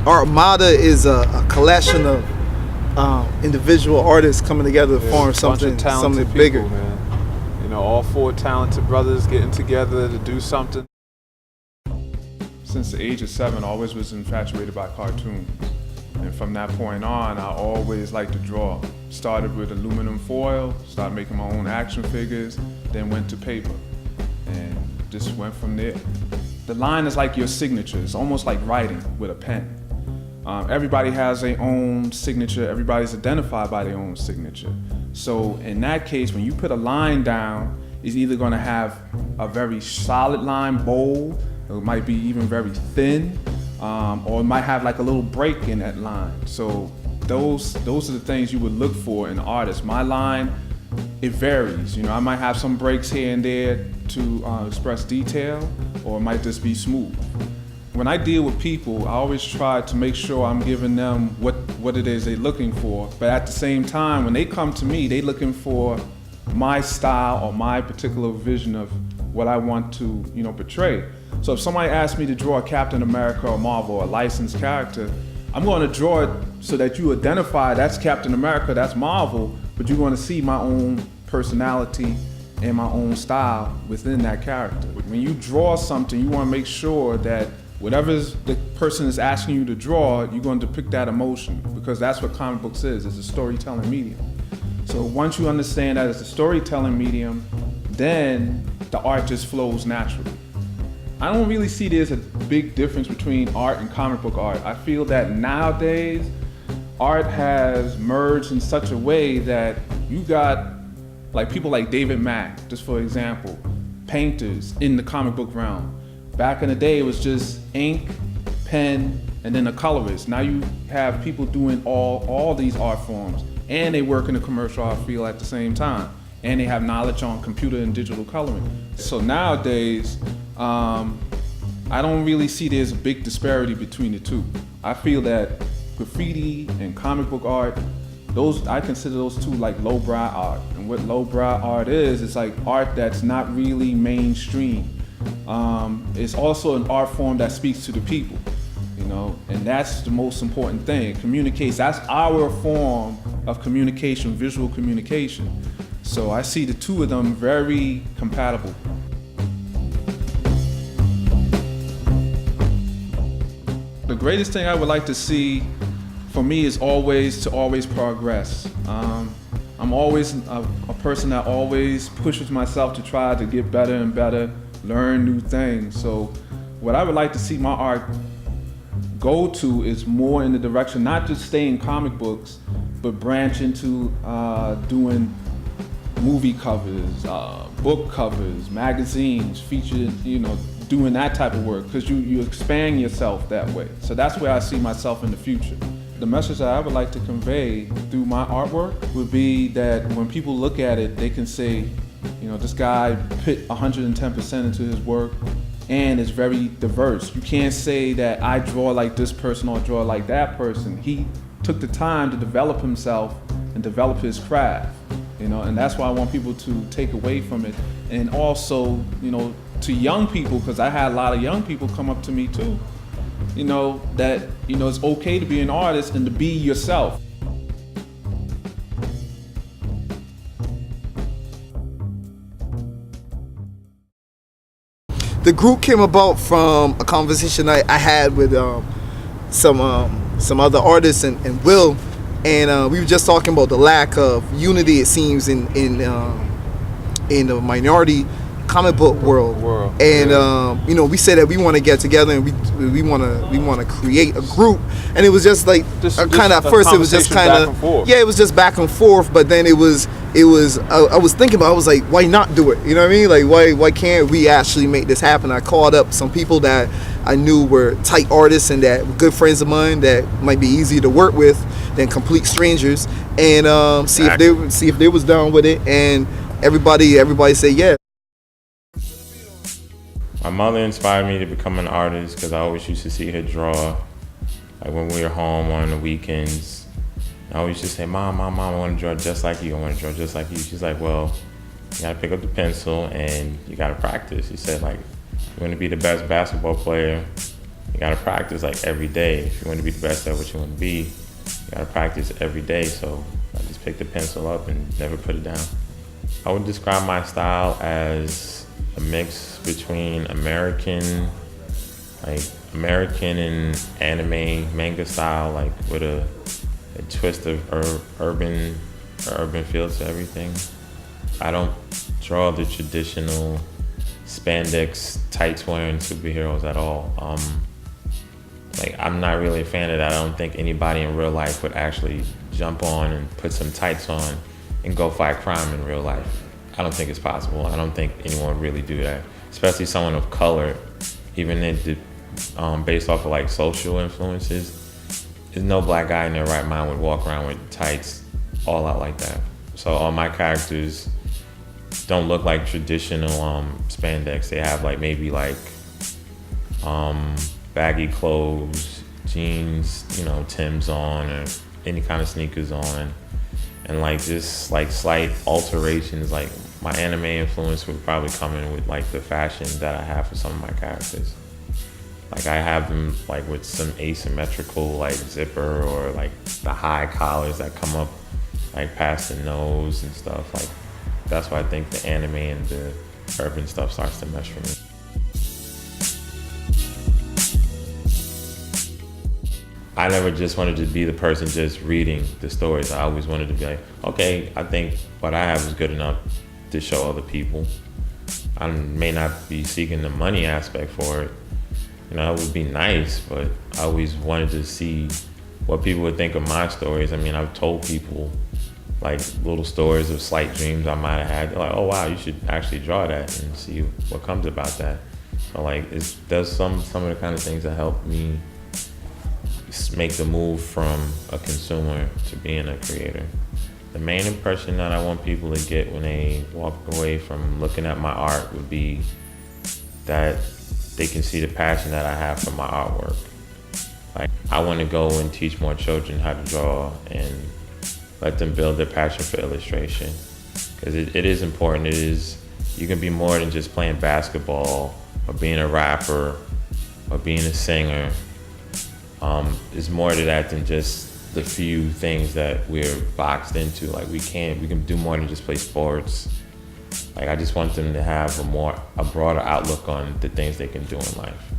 Artmada is a collection of individual artists coming together to form something bigger. People, man. You know, all 4 talented brothers getting together to do something. Since the age of 7, I always was infatuated by cartoons. And from that point on, I always liked to draw. Started with aluminum foil, started making my own action figures, then went to paper. And just went from there. The line is like your signature. It's almost like writing with a pen. Everybody has their own signature. Everybody's identified by their own signature. So in that case, when you put a line down, it's either going to have a very solid line, bold, or it might be even very thin, or it might have like a little break in that line. So those are the things you would look for in an artist. My line, it varies. You know, I might have some breaks here and there to express detail, or it might just be smooth. When I deal with people, I always try to make sure I'm giving them what it is they're looking for. But at the same time, when they come to me, they're looking for my style or my particular vision of what I want to, you know, portray. So if somebody asks me to draw a Captain America or Marvel or a licensed character, I'm going to draw it so that you identify that's Captain America, that's Marvel, but you're going to see my own personality and my own style within that character. When you draw something, you want to make sure that whatever the person is asking you to draw, you're going to depict that emotion, because that's what comic books is. It's a storytelling medium. So once you understand that it's a storytelling medium, then the art just flows naturally. I don't really see there's a big difference between art and comic book art. I feel that nowadays, art has merged in such a way that you got like people like David Mack, just for example, painters in the comic book realm. Back in the day, it was just ink, pen, and then a colorist. Now you have people doing all these art forms, and they work in the commercial art field at the same time, and they have knowledge on computer and digital coloring. So nowadays, I don't really see there's a big disparity between the two. I feel that graffiti and comic book art, I consider those two like lowbrow art. And what lowbrow art is, it's like art that's not really mainstream. It's also an art form that speaks to the people, you know, and that's the most important thing. It communicates. That's our form of communication, visual communication. So I see the two of them very compatible. The greatest thing I would like to see for me is always to progress. I'm always a person that always pushes myself to try to get better and better, learn new things. So what I would like to see my art go to is more in the direction, not just stay in comic books, but branch into doing movie covers, book covers, magazines, featured, you know, doing that type of work, because you expand yourself that way. So that's where I see myself in the future. The message that I would like to convey through my artwork would be that when people look at it, they can say, you know, this guy put 110% into his work, and it's very diverse. You can't say that I draw like this person or draw like that person. He took the time to develop himself and develop his craft, you know, and that's why I want people to take away from it. And also, you know, to young people, because I had a lot of young people come up to me too, you know, that, you know, it's okay to be an artist and to be yourself. The group came about from a conversation I had with some other artists and Will, and we were just talking about the lack of unity, it seems, in the minority comic book world. And you know, we said that we want to get together and we want to create a group, and it was just like kind of at first it was just kind of it was just back and forth, but then it was I was thinking about, I was like, why not do it? You know what I mean? Like why can't we actually make this happen? I called up some people that I knew were tight artists and that were good friends of mine that might be easier to work with than complete strangers, and see if they was down with it, and everybody said yeah. My mother inspired me to become an artist because I always used to see her draw. Like when we were home on the weekends, I always used to say, Mom, I want to draw just like you. I want to draw just like you. She's like, well, you got to pick up the pencil and you got to practice. She said, like, you want to be the best basketball player, you got gotta practice like every day. If you want to be the best at what you want to be, you gotta practice every day. So I just picked the pencil up and never put it down. I would describe my style as a mix between American and anime manga style, like with a twist of urban feel to everything. I don't draw the traditional spandex tights wearing superheroes at all. Like, I'm not really a fan of that. I don't think anybody in real life would actually jump on and put some tights on and go fight crime in real life. I don't think it's possible. I don't think anyone would really do that, especially someone of color. Even based off of like social influences, there's no black guy in their right mind would walk around with tights all out like that. So all my characters don't look like traditional spandex. They have like maybe like baggy clothes, jeans, Timbs on, or any kind of sneakers on, and like just like slight alterations. Like my anime influence would probably come in with like the fashion that I have for some of my characters. Like I have them like with some asymmetrical like zipper, or like the high collars that come up like past the nose and stuff. Like that's why I think the anime and the urban stuff starts to mesh for me. I never just wanted to be the person just reading the stories. I always wanted to be like, okay, I think what I have is good enough to show other people. I may not be seeking the money aspect for it. It would be nice, but I always wanted to see what people would think of my stories. I mean, I've told people like little stories of slight dreams I might have had. They're like, oh wow, you should actually draw that and see what comes about that. So like, there's some of the kind of things that help me make the move from a consumer to being a creator. The main impression that I want people to get when they walk away from looking at my art would be that they can see the passion that I have for my artwork. Like, I want to go and teach more children how to draw and let them build their passion for illustration. Because it is important. You can be more than just playing basketball or being a rapper or being a singer. There's more to that than just the few things that we're boxed into. Like we can do more than just play sports. Like I just want them to have a broader outlook on the things they can do in life.